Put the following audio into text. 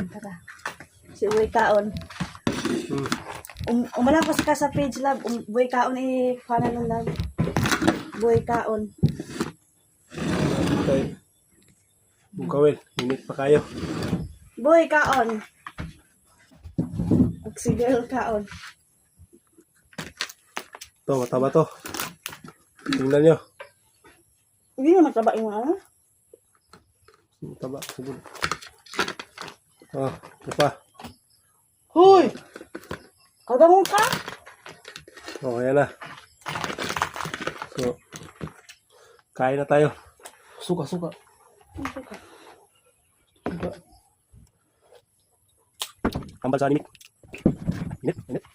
Tara. Si Uy Kaon. Umala ko ka sa page love. Buhay Kaon kanan ng love. Buhay Kaon. Okay. Bukawil, init pa kayo. Buhay Kaon. Oxygel Kaon. Ito, mataba to. Tingnan nyo. Hindi na mataba yung ano. Mataba, siguro. Oh, ito pa. Hoy! Kagamong ka? Oh, ayan na. So, kain na tayo. Suka. Suka. Kambal sa animik. Init.